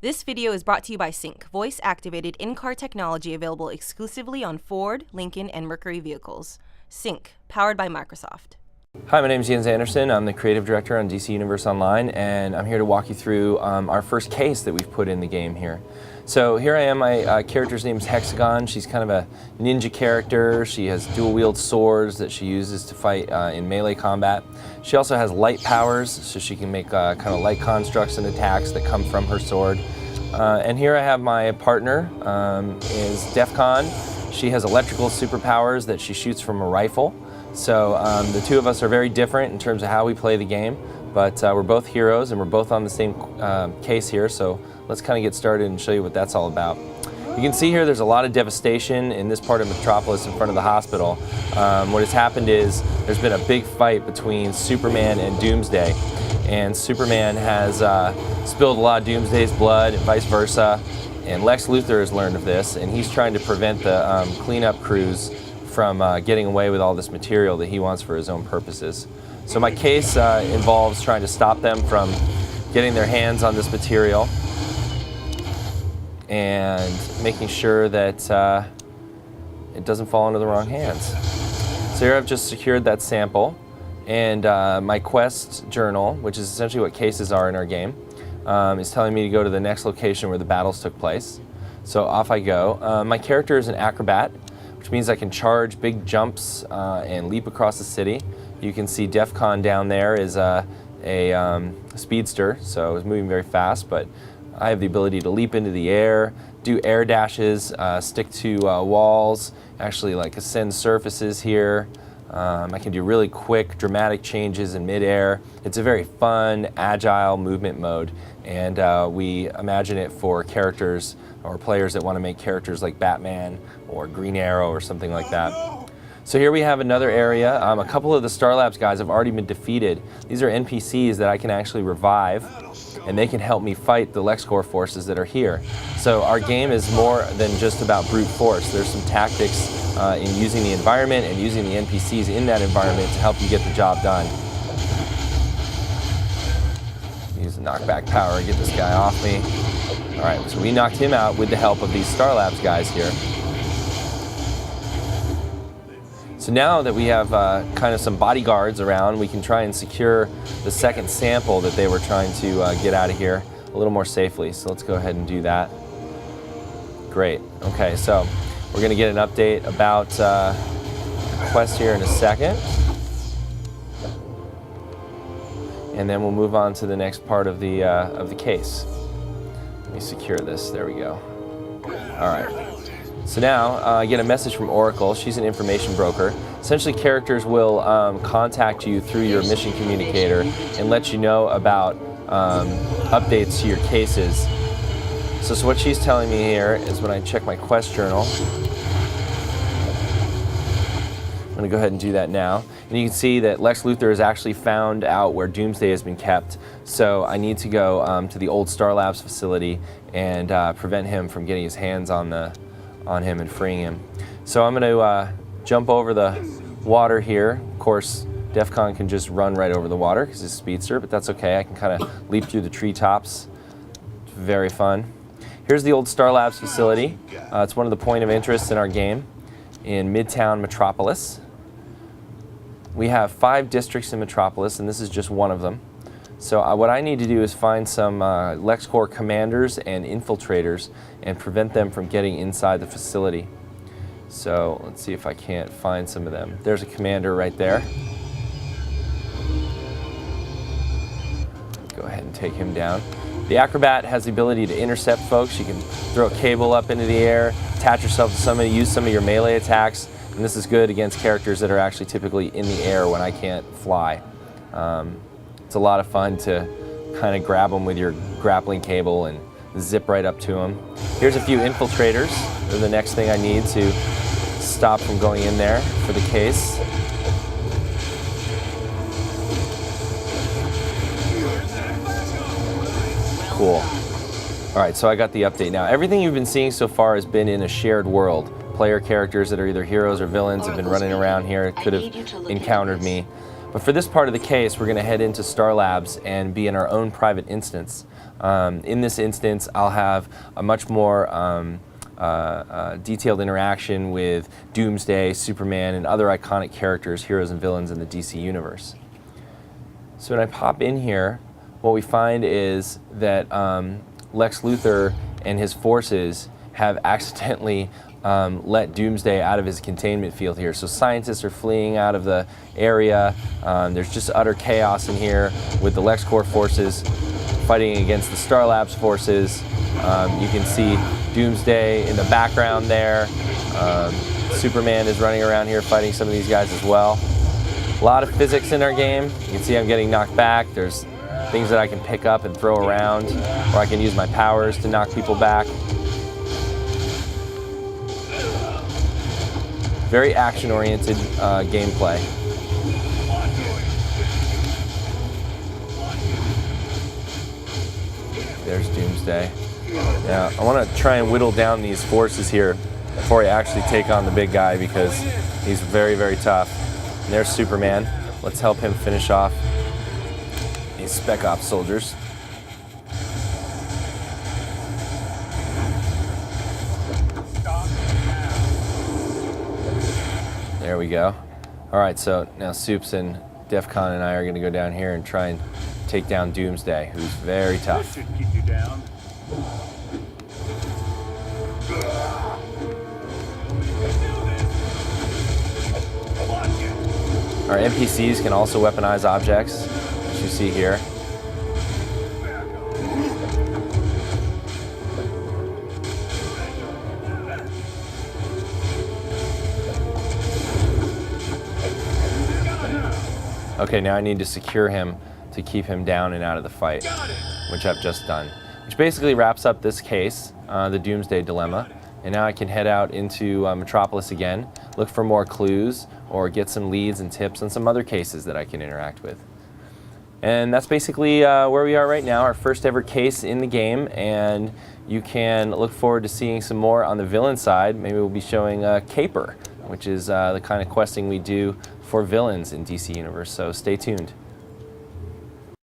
This video is brought to you by Sync, voice-activated in-car technology available exclusively on Ford, Lincoln, and Mercury vehicles. Sync, powered by Microsoft. Hi, my name is Jens Anderson. I'm the creative director on DC Universe Online, and I'm here to walk you through our first case that we've put in the game here. So here I am, my character's name is Hexagon. She's kind of a ninja character. She has dual-wield swords that she uses to fight in melee combat. She also has light powers, so she can make kind of light constructs and attacks that come from her sword. And here I have my partner, is Defcon. She has electrical superpowers that she shoots from a rifle. So the two of us are very different in terms of how we play the game, but we're both heroes and we're both on the same case here, so let's kind of get started and show you what that's all about. You can see here there's a lot of devastation in this part of Metropolis in front of the hospital. What has happened is there's been a big fight between Superman and Doomsday, and Superman has spilled a lot of Doomsday's blood and vice versa, and Lex Luthor has learned of this, and he's trying to prevent the cleanup crews from getting away with all this material that he wants for his own purposes. So my case involves trying to stop them from getting their hands on this material and making sure that it doesn't fall into the wrong hands. So here I've just secured that sample, and my quest journal, which is essentially what cases are in our game, is telling me to go to the next location where the battles took place. So off I go. My character is an acrobat, which means I can charge big jumps and leap across the city. You can see Defcon down there is a speedster, so it's moving very fast, but I have the ability to leap into the air, do air dashes, stick to walls, actually like ascend surfaces here. I can do really quick, dramatic changes in midair. It's a very fun, agile movement mode, and we imagine it for characters or players that want to make characters like Batman or Green Arrow or something like that. So here we have another area. A couple of the Star Labs guys have already been defeated. These are NPCs that I can actually revive, and they can help me fight the LexCorp forces that are here. So our game is more than just about brute force. There's some tactics in using the environment and using the NPCs in that environment to help you get the job done. Use the knockback power to get this guy off me. All right, so we knocked him out with the help of these Star Labs guys here. So now that we have kind of some bodyguards around, we can try and secure the second sample that they were trying to get out of here a little more safely. So let's go ahead and do that. Great. Okay, so we're going to get an update about the quest here in a second. And then we'll move on to the next part of the case. Let me secure this. There we go. All right. So now I get a message from Oracle. She's an information broker. Essentially, characters will contact you through your mission communicator and let you know about updates to your cases. So what she's telling me here is when I check my quest journal, I'm going to go ahead and do that now. And you can see that Lex Luthor has actually found out where Doomsday has been kept. So I need to go to the old Star Labs facility and prevent him from getting his hands on him and freeing him. So I'm going to jump over the water here. Of course, Defcon can just run right over the water because he's a speedster, but that's okay. I can kind of leap through the treetops. It's very fun. Here's the old Star Labs facility. It's one of the point of interest in our game in Midtown Metropolis. We have 5 districts in Metropolis, and this is just one of them. So what I need to do is find some LexCorp commanders and infiltrators and prevent them from getting inside the facility. So let's see if I can't find some of them. There's a commander right there. Go ahead and take him down. The Acrobat has the ability to intercept folks. You can throw a cable up into the air, attach yourself to somebody, use some of your melee attacks, and this is good against characters that are actually typically in the air when I can't fly. It's a lot of fun to kind of grab them with your grappling cable and zip right up to them. Here's a few infiltrators. They're the next thing I need to stop from going in there for the case. Cool. All right, so I got the update now. Everything you've been seeing so far has been in a shared world. Player characters that are either heroes or villains have been running around here, could have encountered me. But for this part of the case, we're going to head into Star Labs and be in our own private instance. In this instance, I'll have a much more detailed interaction with Doomsday, Superman, and other iconic characters, heroes, and villains in the DC universe. So when I pop in here, what we find is that Lex Luthor and his forces have accidentally let Doomsday out of his containment field here. So scientists are fleeing out of the area. There's just utter chaos in here with the LexCorp forces fighting against the Star Labs forces. You can see Doomsday in the background there. Superman is running around here fighting some of these guys as well. A lot of physics in our game. You can see I'm getting knocked back. There's things that I can pick up and throw around, or I can use my powers to knock people back. Very action-oriented gameplay. There's Doomsday. Now, I want to try and whittle down these forces here before I actually take on the big guy, because he's very, very tough. And there's Superman. Let's help him finish off these Spec Ops soldiers. There we go. All right, so now Soups and Defcon and I are going to go down here and try and take down Doomsday, who's very tough. Should keep you down. Our NPCs can also weaponize objects, as you see here. Okay, now I need to secure him to keep him down and out of the fight, which I've just done. Which basically wraps up this case, the Doomsday Dilemma. And now I can head out into Metropolis again, look for more clues, or get some leads and tips on some other cases that I can interact with. And that's basically where we are right now, our first ever case in the game, and you can look forward to seeing some more on the villain side. Maybe we'll be showing Caper, which is the kind of questing we do for villains in DC Universe, so stay tuned.